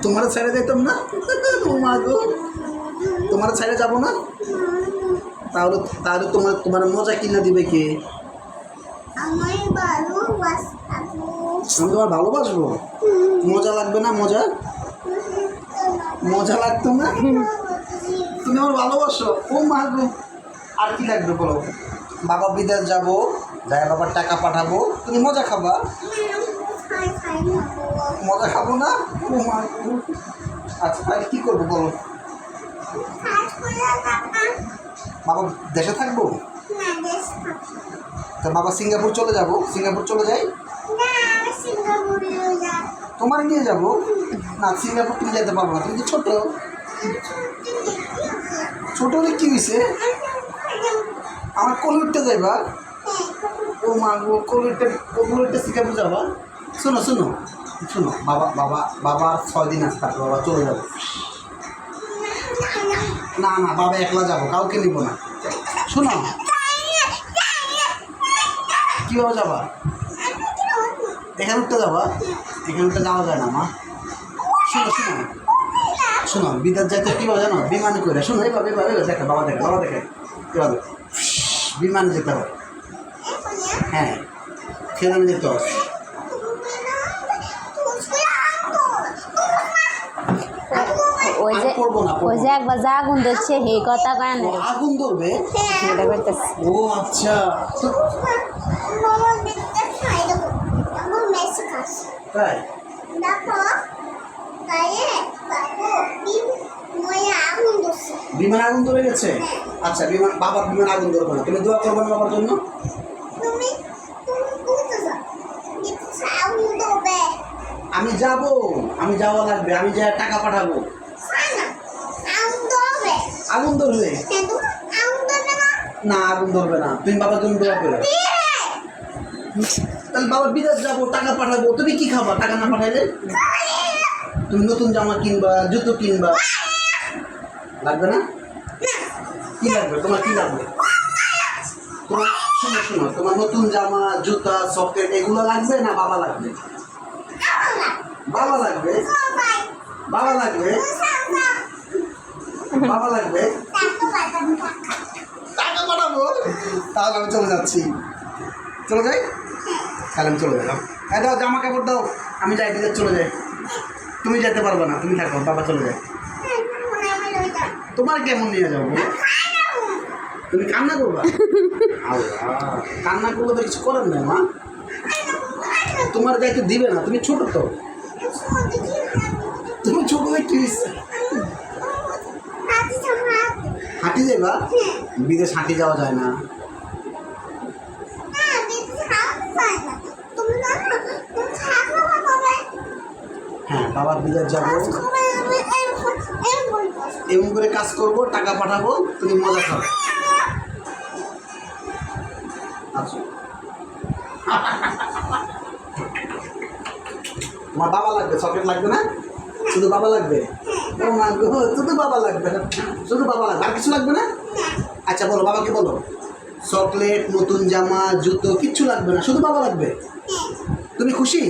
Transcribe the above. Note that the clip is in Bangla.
তোমার ছেড়ে যেতাম না? ও মা গো, তোমার ছেড়ে যাবো না? তাহলে তাহলে তোমার তোমার মজা কিনা দিবে কে? আমি তোমার ভালোবাসবো? মজা লাগবে না? মজা লাগতো না? তুমি আমার ভালোবাসো? ও মা গো, আর কি লাগবে বলো? বাবা বিদেশ যাবো, যাই বাবার টাকা পাঠাবো, তুমি মজা খাবা? মজা খাবো না? ও মা গো, আচ্ছা তাহলে কী করবো বলো? বাবা দেশে থাকবো? তা বাবা সিঙ্গাপুর চলে যাবো, সিঙ্গাপুর চলে যাই, তোমার নিয়ে যাবো না? সিঙ্গাপুর তুমি যেতে পারবো না, তুমি তো ছোটো। ছোটো হলে কী হয়েছে? আমার কলুরটা যাইবা? ও মা গো, কলুরটা সিঙ্গাপুর যাবা? শোনো শোনো শোনো, বাবা 6 দিন আসতে থাকবে, বাবা চলে যাবো। না না, বাবা একলা যাবো, কাউকে নিব না। শোনো, কীভাবে যাবা? এখানে উঠতে যাবা? এখানে উঠতে যাওয়া যায় না মা। শোনো শোনো শোনো, বিদেশ যাইতে কীভাবে জানো? বিমানে করে। শোনো, এইভাবে দেখে, বাবা দেখে কীভাবে বিমানে যেতে হবে। হ্যাঁ, সেখানে যেতে হবে। ওই যে একবার যা আগুন ধরছে সেই কথা কয় না। আগুন ধরবে? এটা করতেছে। ও আচ্ছা, তাই? বিমান আগুন ধরে গেছে? আচ্ছা, বাবার বিমান আগুন ধরবে না, তুমি দোয়া করবে না বাবার জন্য? আমি যাওয়া লাগবে, আমি যা টাকা পাঠাবো। আগুন ধরবে না? আগুন ধরবে না, তুমি বাবার জন্য দোয়া করো। তাহলে বাবার বিদেশ যাবো, টাকা পাঠাবো, তুমি কি খাবা টাকা না পাঠাইলে? তুমি নতুন জামা কিনবা, জুতো কিনবা, লাগবে না? কি লাগবে তোমার? কি লাগবে তোমার? শোনো শোনো, তোমার নতুন জামা, জুতা, চকলেট এগুলো লাগবে না বাবা লাগবে? বাবা লাগবে, বাবা লাগবে, বাবা লাগবে। টাকা পাঠাবো? তাহলে আমি চলে যাচ্ছি। চলে যাই? তাহলে আমি চলে গেলাম। হ্যাঁ দাও, জামা কাপড় দাও, আমি যাই, বিদেশ চলে যাই। তুমি যেতে পারবে না, তুমি থাকো, বাবা চলে যায়। তোমার কেমন নিয়ে যাবো? তুমি কান্না করবা? কান্না করলে তো কিছু করার নেই মা, তোমার দায়িত্ব দিবে না, তুমি ছোট তো। তুমি ছোট হয়ে কি হয়েছে? হাঁটি যাইবা? বিদেশ হাঁটি যাওয়া যায় না। হ্যাঁ, বাবার বিদেশ যাবো, এমন করে কাজ করবো, টাকা পাঠাবো, তুমি মজা খাবে। আচ্ছা, তোমার বাবা লাগবে, চকলেট লাগবে না? শুধু বাবা লাগবে? ও মা গো, শুধু বাবা লাগবে? শুধু বাবা লাগবে, আর কিছু লাগবে না? আচ্ছা বলো, বাবাকে বলো, চকলেট, নতুন জামা, জুতো কিচ্ছু লাগবে না, শুধু বাবা লাগবে। তুমি খুশি?